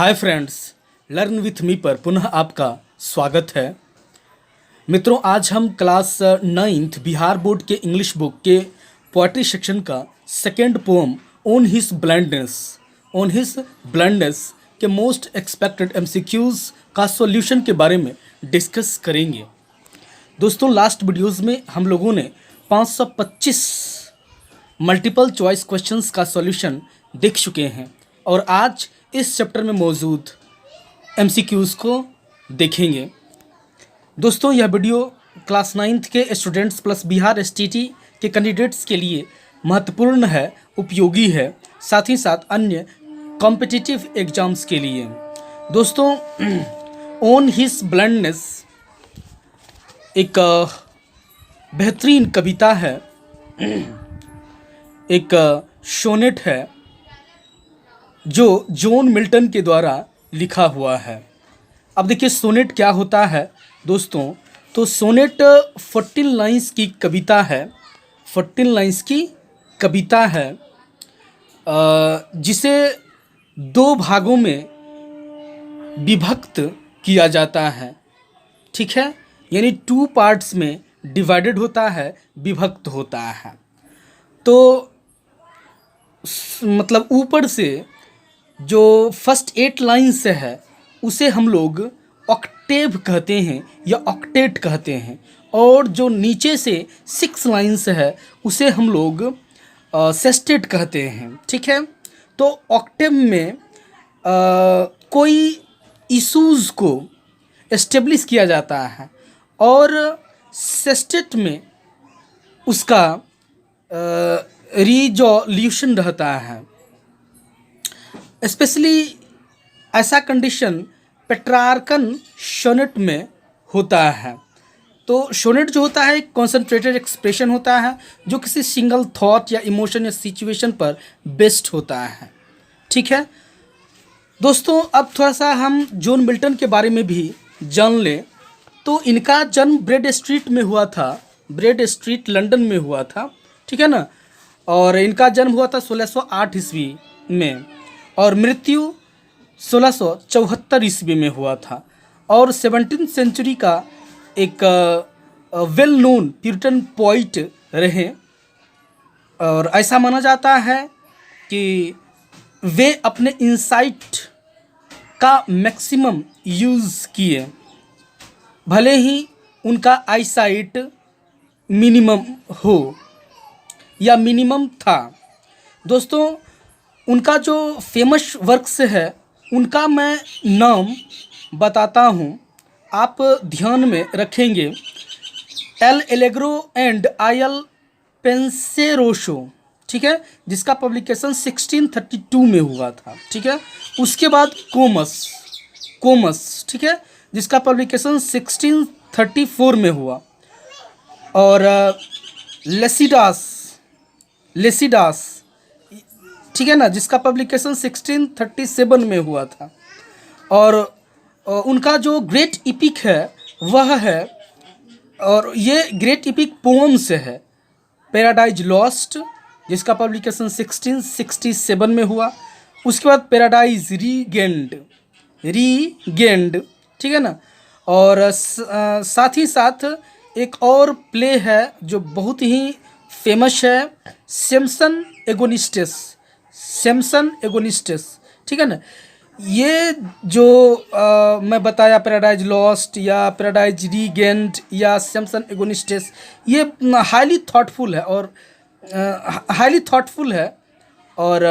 Hi friends, learn with me पर पुनः आपका स्वागत है। मित्रों, आज हम क्लास 9th बिहार बोर्ड के इंग्लिश बुक के पोएट्री सेक्शन का second poem on his blindness के मोस्ट एक्सपेक्टेड एमसीक्यूज का सॉल्यूशन के बारे में डिस्कस करेंगे। दोस्तों, लास्ट वीडियोस में हम लोगों ने 525 मल्टीपल चॉइस क्वेश्चंस का सॉल्यूशन देख चुके हैं और आज इस चैप्टर में मौजूद एमसीक्यूज़ को देखेंगे। दोस्तों, यह वीडियो क्लास 9th के स्टूडेंट्स प्लस बिहार एसटीटी के कैंडिडेट्स के लिए महत्वपूर्ण है, उपयोगी है, साथ ही साथ अन्य कॉम्पिटिटिव एग्जाम्स के लिए। दोस्तों, ऑन हिज ब्लाइंडनेस एक बेहतरीन कविता है, एक सोनेट है जो जॉन मिल्टन के द्वारा लिखा हुआ है। अब देखिए सोनेट क्या होता है दोस्तों। तो सोनेट 14 लाइन्स की कविता है, 14 लाइन्स की कविता है जिसे दो भागों में विभक्त किया जाता है। ठीक है, यानी 2 पार्ट्स में डिवाइडेड होता है, विभक्त होता है। तो मतलब ऊपर से जो फर्स्ट 8 लाइन्स है उसे हम लोग ऑक्टेव कहते हैं या ऑक्टेट कहते हैं, और जो नीचे से 6 लाइन्स है उसे हम लोग सेस्टेट कहते हैं। ठीक है, तो ऑक्टेव में कोई इशूज़ को एस्टेब्लिश किया जाता है और सेस्टेट में उसका रिजोल्यूशन रहता है। स्पेशली ऐसा कंडीशन पेट्रार्कन सोनेट में होता है। तो सोनेट जो होता है एक कॉन्सेंट्रेटेड एक्सप्रेशन होता है जो किसी सिंगल थॉट या इमोशन या सिचुएशन पर बेस्ड होता है। ठीक है दोस्तों, अब थोड़ा सा हम जॉन मिल्टन के बारे में भी जान लें। तो इनका जन्म ब्रेड स्ट्रीट में हुआ था, ब्रेड स्ट्रीट लंदन में हुआ था। ठीक है ना, और इनका जन्म हुआ था 1608 ईस्वी में और मृत्यु 1674 ईस्वी में हुआ था। और 17th सेंचुरी का एक वेल नोन प्यूरिटन पोइट रहे और ऐसा माना जाता है कि वे अपने इंसाइट का मैक्सिमम यूज़ किए, भले ही उनका आईसाइट मिनिमम हो या मिनिमम था। दोस्तों, उनका जो फेमस वर्क्स है उनका मैं नाम बताता हूँ, आप ध्यान में रखेंगे। एल एलेग्रो एंड आयल पेंसेरोशो, ठीक है, जिसका पब्लिकेशन 1632 में हुआ था। ठीक है, उसके बाद कोमस, ठीक है, जिसका पब्लिकेशन 1634 में हुआ। और लेसिडास, ठीक है ना, जिसका पब्लिकेशन 1637 में हुआ था। और उनका जो ग्रेट इपिक है वह है, और ये ग्रेट इपिक पोम से है, पैराडाइज लॉस्ट, जिसका पब्लिकेशन 1667 में हुआ। उसके बाद पैराडाइज रीगेंड, ठीक है ना। और साथ ही साथ एक और प्ले है जो बहुत ही फेमस है, सैमसन एगोनिस्टस, ठीक है ना। ये जो मैं बताया पैराडाइज लॉस्ट या पैराडाइज रीगेंड या सैमसन एगोनिस्टस, ये हाईली थॉटफुल है और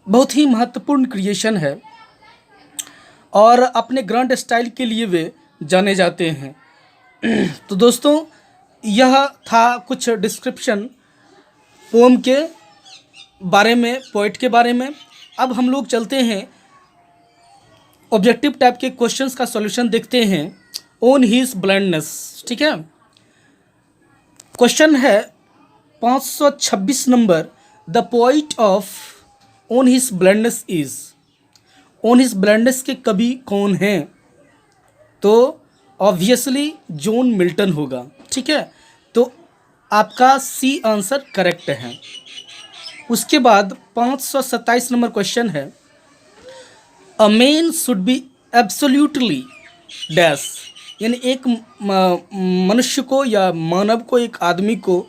बहुत ही महत्वपूर्ण क्रिएशन है और अपने ग्रैंड स्टाइल के लिए वे जाने जाते हैं। तो दोस्तों, यह था कुछ डिस्क्रिप्शन पोम के बारे में, पोइट के बारे में। अब हम लोग चलते हैं ऑब्जेक्टिव टाइप के क्वेश्चंस का सॉल्यूशन देखते हैं ऑन हिज ब्लाइंडनेस। ठीक है, क्वेश्चन है 526 number, the poet of on his blindness is. On his blindness के कवि कौन हैं? तो ऑब्वियसली जॉन मिल्टन होगा। ठीक है, तो आपका सी आंसर करेक्ट है। उसके बाद 527 नंबर क्वेश्चन है, a man should be absolutely dash, यानी एक मनुष्य को या मानव को, एक आदमी को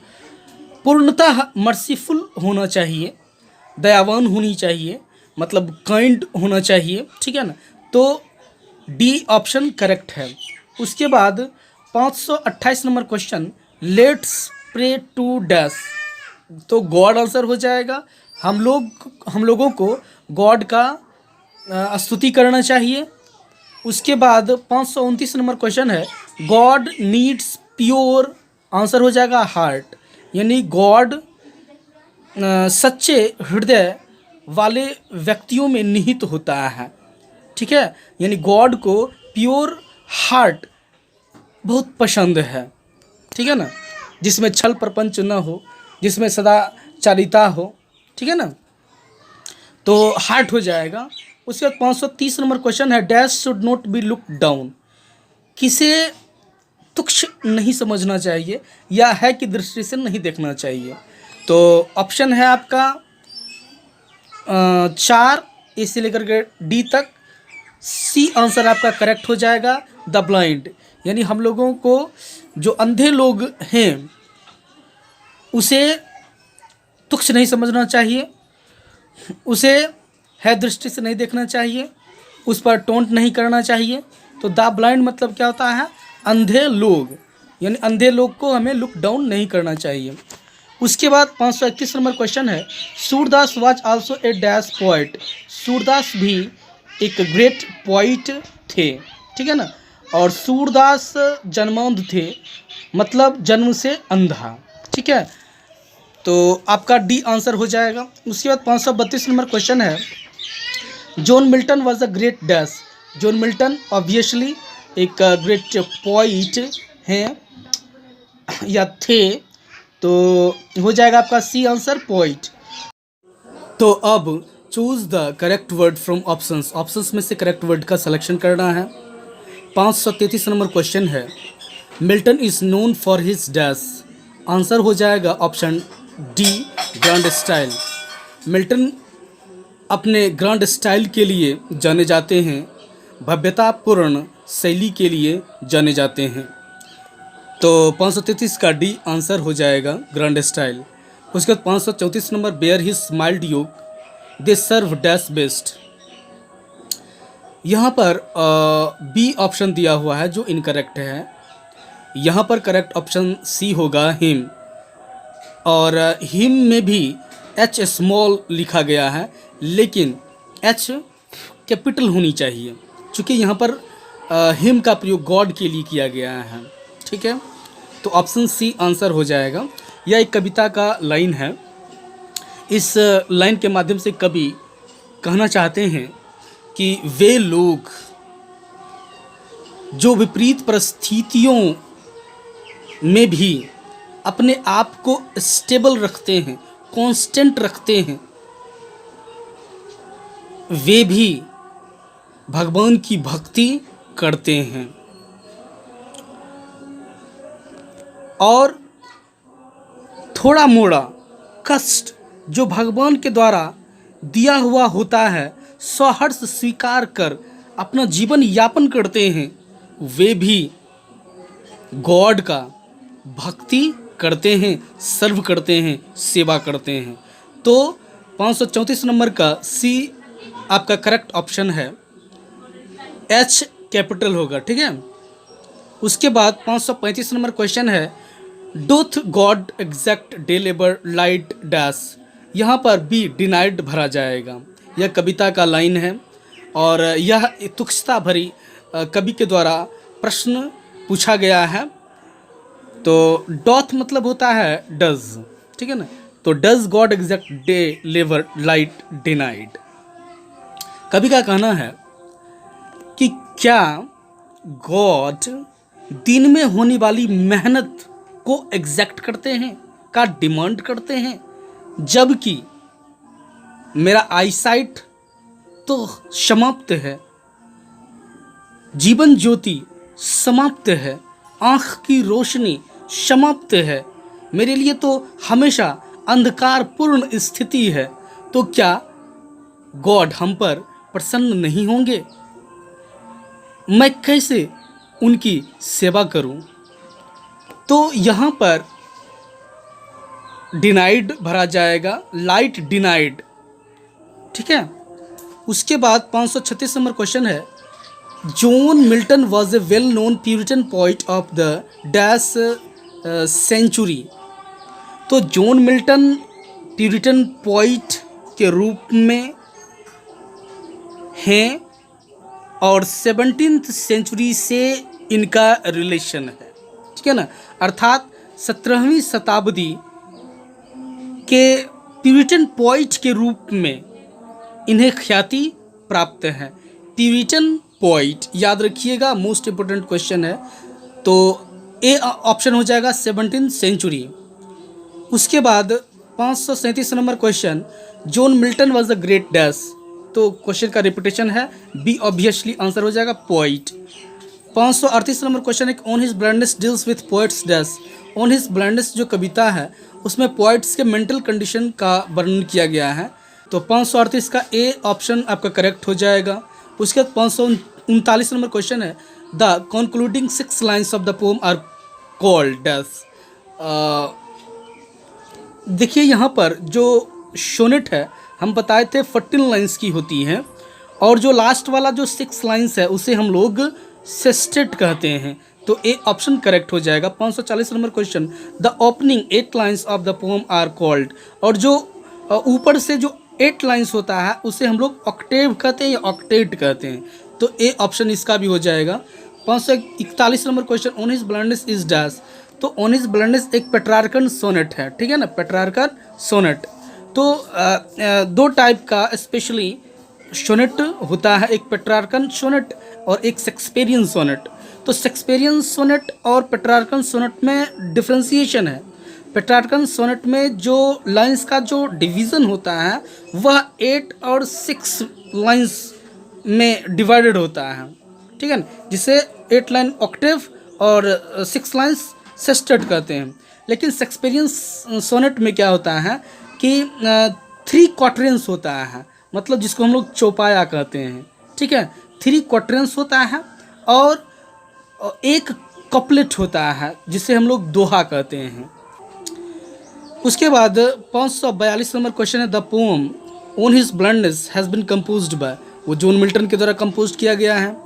पूर्णतः मर्सीफुल होना चाहिए, दयावान होनी चाहिए, मतलब काइंड होना चाहिए, ठीक है ना। तो डी ऑप्शन करेक्ट है। उसके बाद 528 number question, let's pray to dash, तो गॉड आंसर हो जाएगा। हम लोगों को गॉड का स्तुति करना चाहिए। उसके बाद 529 नंबर क्वेश्चन है, गॉड नीड्स प्योर, आंसर हो जाएगा हार्ट, यानी गॉड सच्चे हृदय वाले व्यक्तियों में निहित होता है, ठीक है। यानी गॉड को प्योर हार्ट बहुत पसंद है, ठीक है ना, जिसमें छल प्रपंच न हो, जिसमें सदाचारिता हो, ठीक है ना, तो हार्ट हो जाएगा। उसके बाद 530 नंबर क्वेश्चन है, dash should not be look down, किसे तुच्छ नहीं समझना चाहिए या है कि दृष्टि से नहीं देखना चाहिए। तो ऑप्शन है आपका 4 ए से लेकर के डी तक। सी आंसर आपका करेक्ट हो जाएगा, द ब्लाइंड, यानी हम लोगों को जो अंधे लोग हैं उसे तुच्छ नहीं समझना चाहिए, उसे है दृष्टि से नहीं देखना चाहिए, उस पर टोंट नहीं करना चाहिए। तो द ब्लाइंड मतलब क्या होता है, अंधे लोग, यानी अंधे लोग को हमें लुक डाउन नहीं करना चाहिए। उसके बाद 531 नंबर क्वेश्चन है, Surdas was also a dash poet, Surdas भी एक ग्रेट पोइट थे, ठीक है ना, और सूरदास जन्मांध थे, मतलब जन्म से अंधा, ठीक है। तो आपका डी आंसर हो जाएगा। उसके बाद 532 नंबर क्वेश्चन है, John Milton was a great dash, John Milton obviously एक ग्रेट पोइट हैं या थे, तो हो जाएगा आपका सी आंसर पोइट। तो अब choose the correct word from options, options में से करेक्ट वर्ड का सिलेक्शन करना है। 533 नंबर क्वेश्चन है, Milton is known for his dash, answer हो जाएगा option D, grand style. Milton अपने ग्रैंड स्टाइल के लिए जाने जाते हैं, भव्यतापूर्ण शैली के लिए जाने जाते हैं। तो 533 का डी आंसर हो जाएगा, ग्रैंड स्टाइल। उसके बाद 534 नंबर, बेयर ही स्माइल्ड योग दे सर्व डैश बेस्ट, यहाँ पर बी ऑप्शन दिया हुआ है जो इनकरेक्ट है। यहाँ पर करेक्ट ऑप्शन सी होगा, हिम, और हिम में भी एच स्मॉल लिखा गया है, लेकिन एच कैपिटल होनी चाहिए, क्योंकि यहाँ पर हिम का प्रयोग गॉड के लिए किया गया है, ठीक है। तो ऑप्शन सी आंसर हो जाएगा। यह एक कविता का लाइन है। इस लाइन के माध्यम से कवि कहना चाहते हैं कि वे लोग जो विपरीत परिस्थितियों में भी अपने आप को स्टेबल रखते हैं, कांस्टेंट रखते हैं, वे भी भगवान की भक्ति करते हैं, और थोड़ा मोड़ा कष्ट जो भगवान के द्वारा दिया हुआ होता है सहर्ष स्वीकार कर अपना जीवन यापन करते हैं, वे भी गॉड का भक्ति करते हैं, सर्व करते हैं, सेवा करते हैं। तो 534 नंबर का सी आपका करेक्ट ऑप्शन है, एच कैपिटल होगा, ठीक है। उसके बाद 535 नंबर क्वेश्चन है, doth God exact day labour light dash, यहाँ पर बी डिनाइड भरा जाएगा। यह कविता का लाइन है और यह तुच्छता भरी कवि के द्वारा प्रश्न पूछा गया है। तो डॉथ मतलब होता है डज, ठीक है ना, तो does God exact day labour light denied. कवि का कहना है कि क्या गॉड दिन में होने वाली मेहनत को एग्जैक्ट करते हैं, का डिमांड करते हैं, जबकि मेरा आईसाइट तो समाप्त है, जीवन ज्योति समाप्त है, आँख की रोशनी समाप्त है, मेरे लिए तो हमेशा अंधकारपूर्ण स्थिति है। तो क्या गॉड हम पर प्रसन्न नहीं होंगे? मैं कैसे उनकी सेवा करूं? तो यहाँ पर डिनाइड भरा जाएगा, लाइट डिनाइड। ठीक है। उसके बाद 536 नंबर क्वेश्चन है, John Milton was a well known Puritan poet of the dash century. तो जॉन मिल्टन प्यूरिटन पोइट के रूप में हैं और 17th सेंचुरी से इनका रिलेशन है। ठीक है ना, अर्थात 17वीं शताब्दी के प्यूरिटन पोइट के रूप में इन्हें ख्याति प्राप्त है। प्यूरिटन पोइट याद रखिएगा, मोस्ट इम्पोर्टेंट क्वेश्चन है। तो ए ऑप्शन हो जाएगा 17th सेंचुरी। उसके बाद 537 number question, John Milton was the great dash. तो क्वेश्चन का रिपीटेशन है, बी ऑब्वियसली आंसर हो जाएगा पोइट। 538 नंबर क्वेश्चन है, on his blindness deals with poets dash. On his blindness जो कविता है उसमें पोइट्स के मेंटल कंडीशन का वर्णन किया गया है। तो 538 का ए ऑप्शन आपका करेक्ट हो जाएगा। उसके बाद 539 नंबर क्वेश्चन है, the concluding 6 lines of the poem are called dash. देखिए यहाँ पर जो सोनेट है हम बताए थे 14 लाइन्स की होती हैं, और जो लास्ट वाला जो 6 लाइन्स है उसे हम लोग सेस्टेट कहते हैं। तो ए ऑप्शन करेक्ट हो जाएगा। 540 number question, the opening 8 lines of the poem are called. और जो ऊपर से जो 8 लाइन्स होता है उसे हम लोग ऑक्टेव कहते हैं या ऑक्टेट कहते हैं। तो ए ऑप्शन इसका भी हो जाएगा। 541 number question, on his blindness is dash. तो ऑन हिज ब्लाइंडनेस एक पेट्रार्कन सोनेट है। ठीक है ना, पेट्रार्कन सोनेट। तो दो टाइप का स्पेशली सोनेट होता है, एक पेट्रार्कन सोनेट और एक शेक्सपियरियन सोनेट। तो शेक्सपियरियन सोनेट और पेट्रार्कन सोनेट में डिफ्रेंसिएशन है। पेट्रार्कन सोनेट में जो लाइंस का जो डिवीज़न होता है वह 8 और 6 लाइंस में डिवाइडेड होता है। ठीक है ना, जिसे 8 लाइन ऑक्टेव और 6 लाइंस सेस्टेट कहते हैं। लेकिन शेक्सपियरियन सोनेट में क्या होता है कि 3 क्वार्टरेंस होता है, मतलब जिसको हम लोग चौपाया कहते हैं। ठीक है, 3 क्वार्टरेंस होता है और एक कपलेट होता है जिसे हम लोग दोहा कहते हैं। उसके बाद 542 नंबर क्वेश्चन है, the poem on his blindness has been composed by. वो जॉन मिल्टन के द्वारा कंपोज किया गया है।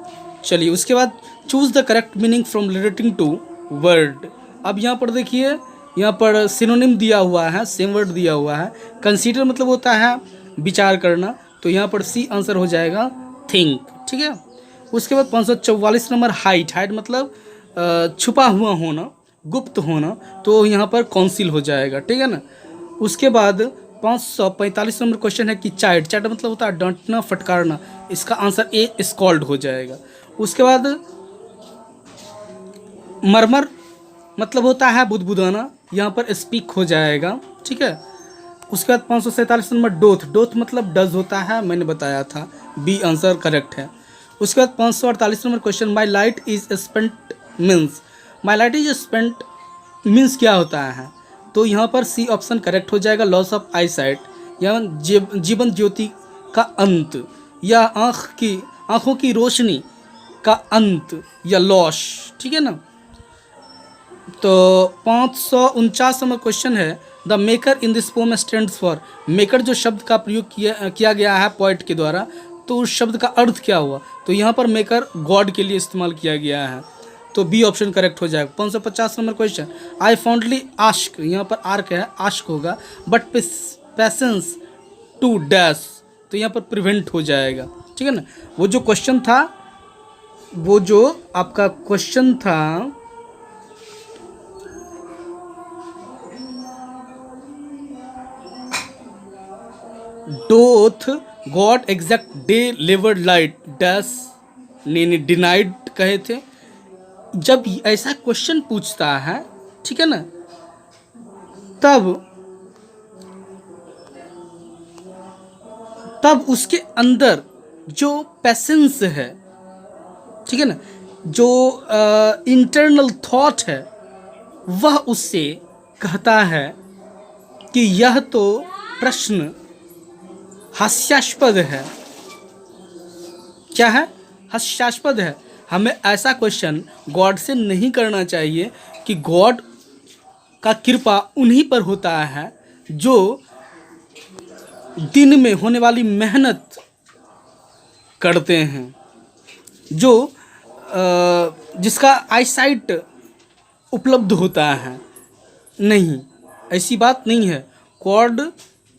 चलिए उसके बाद choose the correct meaning from relating to word. अब यहाँ पर देखिए, यहाँ पर सिनोनिम दिया हुआ है, सेम वर्ड दिया हुआ है। कंसीडर मतलब होता है विचार करना, तो यहाँ पर सी आंसर हो जाएगा थिंक। ठीक है। उसके बाद 544 नंबर, हाइड। हाइड मतलब छुपा हुआ होना, गुप्त होना, तो यहाँ पर कौंसिल हो जाएगा। ठीक है ना। उसके बाद 545 नंबर क्वेश्चन है कि चाइड। चाइड मतलब होता है डांटना, फटकारना, इसका आंसर ए स्कॉल्ड हो जाएगा। उसके बाद मरमर मतलब होता है बुदबुदाना, यहाँ पर स्पीक हो जाएगा। ठीक है। उसके बाद 547 नंबर, डोथ। डोथ मतलब डज होता है, मैंने बताया था, बी आंसर करेक्ट है। उसके बाद 548 number question, my light is spent means. My light is spent means क्या होता है? तो यहाँ पर सी ऑप्शन करेक्ट हो जाएगा, लॉस ऑफ आई साइट, या जीवन ज्योति का अंत, या आँखों की रोशनी का अंत, या लॉस। ठीक है ना। तो 549 नंबर क्वेश्चन है, the maker in this pome stands for. Maker जो शब्द का प्रयोग किया गया है पोएट के द्वारा, तो उस शब्द का अर्थ क्या हुआ? तो यहाँ पर मेकर गॉड के लिए इस्तेमाल किया गया है, तो बी ऑप्शन करेक्ट हो जाएगा। 550 नंबर क्वेश्चन, आई फॉन्डली आस्क। यहाँ पर आर्क है, आस्क होगा, बट पैसेंस टू डैश, तो यहाँ पर प्रिवेंट हो जाएगा। ठीक है ना। वो जो क्वेश्चन था, वो जो आपका क्वेश्चन था, डोथ गॉड एग्जैक्ट डे लेवर्ड लाइट डैश ने डिनाइड कहे थे। जब ऐसा क्वेश्चन पूछता है, ठीक है ना, तब उसके अंदर जो पैसेंस है, ठीक है ना, जो इंटरनल थॉट है, वह उससे कहता है कि यह तो प्रश्न हास्यास्पद है, क्या है, हास्यास्पद है। हमें ऐसा क्वेश्चन गॉड से नहीं करना चाहिए कि गॉड का कृपा उन्हीं पर होता है जो दिन में होने वाली मेहनत करते हैं, जो जिसका आईसाइट उपलब्ध होता है। नहीं, ऐसी बात नहीं है। गॉड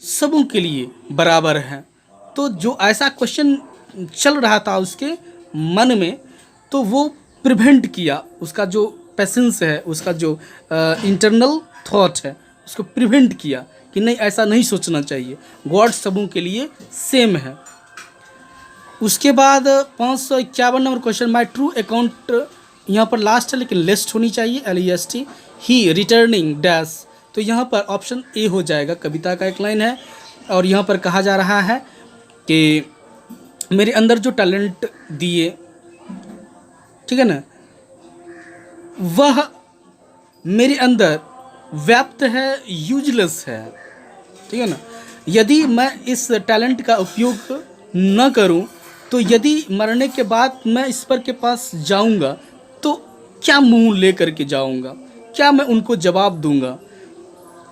सबों के लिए बराबर है। तो जो ऐसा क्वेश्चन चल रहा था उसके मन में, तो वो प्रिवेंट किया, उसका जो पैसेंस है, उसका जो इंटरनल थॉट है, उसको प्रिवेंट किया कि नहीं, ऐसा नहीं सोचना चाहिए, गॉड सबों के लिए सेम है। उसके बाद 551 number question, my true account, यहाँ पर लास्ट है लेकिन लिस्ट होनी चाहिए, LEST, ही रिटर्निंग डैश। तो यहाँ पर ऑप्शन ए हो जाएगा। कविता का एक लाइन है और यहाँ पर कहा जा रहा है कि मेरे अंदर जो टैलेंट दिए, ठीक है ना, वह मेरे अंदर व्याप्त है, यूजलेस है, ठीक है ना। यदि मैं इस टैलेंट का उपयोग न करूं, तो यदि मरने के बाद मैं इस पर के पास जाऊंगा तो क्या मुंह लेकर के जाऊंगा, क्या मैं उनको जवाब दूंगा,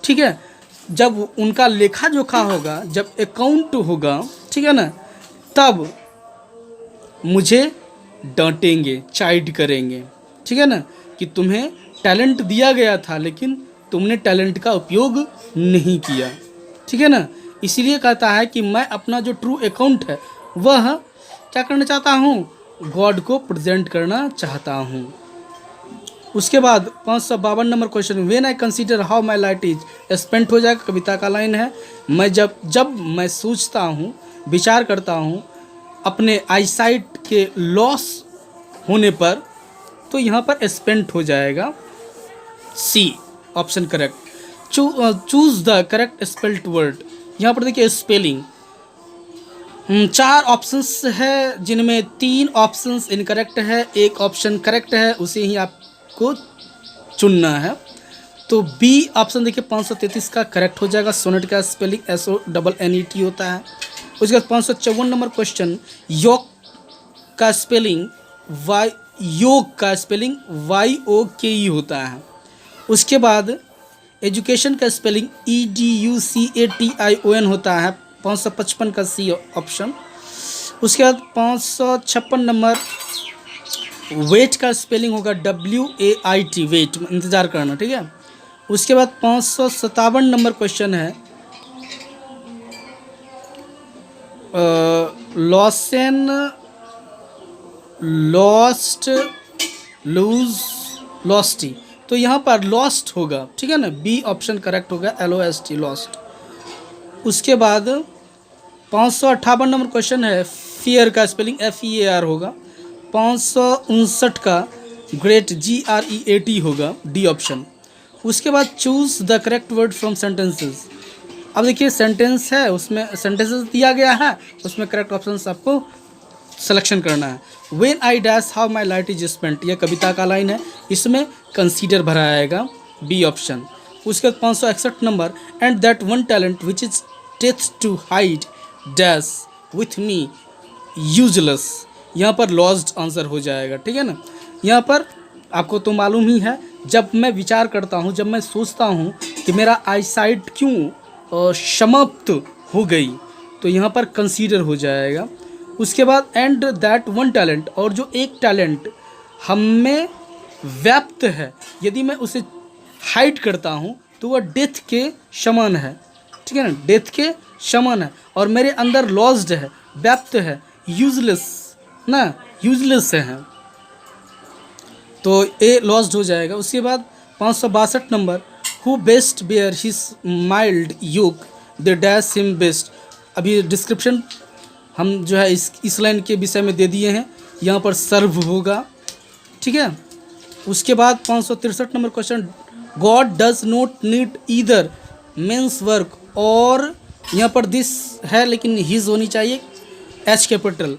ठीक है। जब उनका लेखा जोखा होगा, जब अकाउंट होगा, ठीक है ना, तब मुझे डांटेंगे, चाइड करेंगे, ठीक है ना, कि तुम्हें टैलेंट दिया गया था लेकिन तुमने टैलेंट का उपयोग नहीं किया, ठीक है ना। इसीलिए कहता है कि मैं अपना जो ट्रू अकाउंट है वह क्या करना चाहता हूँ, गॉड को प्रेजेंट करना चाहता हूँ। उसके बाद 552 number question, when I consider how my light is spent हो जाएगा। कविता का लाइन है, मैं जब मैं सोचता हूँ, विचार करता हूँ अपने आईसाइट के लॉस होने पर, तो यहाँ पर स्पेंट हो जाएगा। C option correct. Choose the correct spelled word. यहाँ पर देखिए स्पेलिंग, 4 ऑप्शंस है जिनमें 3 ऑप्शंस इनकरेक्ट है, 1 ऑप्शन करेक्ट है, उसे ही आपको चुनना है। तो बी ऑप्शन देखिए 533 का करेक्ट हो जाएगा। सोनेट का स्पेलिंग SONNET होता है। उसके बाद 554 नंबर क्वेश्चन, योग का स्पेलिंग YOKE होता है। उसके बाद एजुकेशन का स्पेलिंग EDUCATION होता है। 555 का सी ऑप्शन। उसके बाद 556 नंबर, वेट का स्पेलिंग होगा WAIT, वेट, इंतज़ार करना, ठीक है। उसके बाद 557 नंबर क्वेश्चन है, लॉस्टी, तो यहाँ पर लॉस्ट होगा, ठीक है ना, बी ऑप्शन करेक्ट होगा, LOST, लॉस्ट। उसके बाद 558 नंबर क्वेश्चन है, फियर का स्पेलिंग FEAR होगा। 559 का ग्रेट GREAT होगा, डी ऑप्शन। उसके बाद choose the correct word from sentences. अब देखिए सेंटेंस है, उसमें सेंटेंसेस दिया गया है, उसमें करेक्ट ऑप्शन आपको सिलेक्शन करना है। When I dash how my light is spent, यह कविता का लाइन है, इसमें कंसीडर भरा आएगा, बी ऑप्शन। उसके बाद 561 number, and that one talent which is death to hide dash with me useless, यहाँ पर लॉस्ट आंसर हो जाएगा, ठीक है ना। यहाँ पर आपको तो मालूम ही है, जब मैं विचार करता हूँ, जब मैं सोचता हूँ कि मेरा आईसाइट क्यों समाप्त हो गई, तो यहाँ पर कंसीडर हो जाएगा। उसके बाद एंड दैट वन टैलेंट, और जो एक टैलेंट हम में व्याप्त है, यदि मैं उसे हाइड करता हूँ तो वह डेथ के समान है, ठीक है ना, डेथ के समान है, और मेरे अंदर लॉस्ड है, व्याप्त है, यूजलेस ना, यूजलेस है, तो ए लॉस्ड हो जाएगा। उसके बाद 562 number, who best bear his mild yoke the dash him best. अभी डिस्क्रिप्शन हम जो है इस लाइन के विषय में दे दिए हैं, यहाँ पर सर्व होगा, ठीक है। उसके बाद 563 number question, God does not need either man's work, और यहाँ पर दिस है लेकिन हिज होनी चाहिए, H कैपिटल,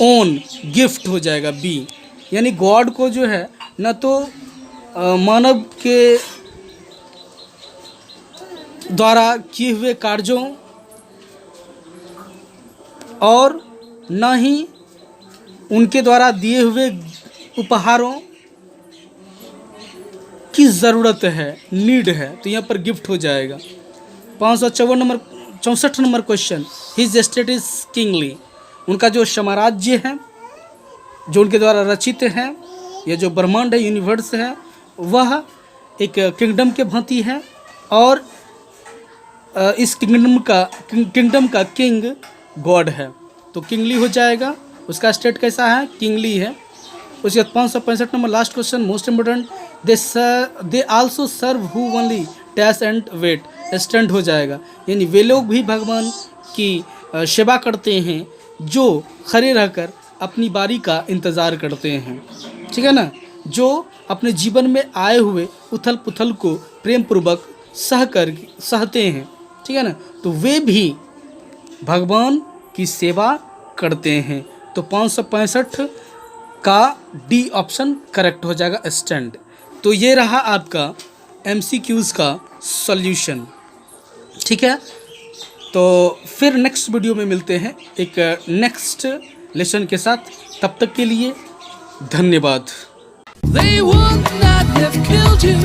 ओन गिफ्ट हो जाएगा, बी। यानी गॉड को जो है न तो मानव के द्वारा किए हुए कार्यों और ना ही उनके द्वारा दिए हुए उपहारों की ज़रूरत है, नीड है, तो यहाँ पर गिफ्ट हो जाएगा। 64 number question, his state is kingly, उनका जो साम्राज्य है जो उनके द्वारा रचित है, यह जो ब्रह्मांड है, यूनिवर्स है, वह एक किंगडम के भांति है और इस किंगडम का किंग गॉड है, तो किंगली हो जाएगा। उसका स्टेट कैसा है? किंगली है। उसके बाद 565 number last question, most important, they also serve who only dash and wait, stand हो जाएगा। यानी वे लोग भी भगवान की सेवा करते हैं जो खड़े रहकर अपनी बारी का इंतज़ार करते हैं, ठीक है ना, जो अपने जीवन में आए हुए उथल पुथल को प्रेम पूर्वक सहते हैं, ठीक है ना, तो वे भी भगवान की सेवा करते हैं। तो 565 का डी ऑप्शन करेक्ट हो जाएगा, स्टैंड। तो ये रहा आपका MCQs का सॉल्यूशन, ठीक है। तो फिर नेक्स्ट वीडियो में मिलते हैं एक नेक्स्ट लेसन के साथ, तब तक के लिए धन्यवाद। They would not have killed you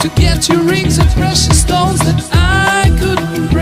to get your rings of precious stones that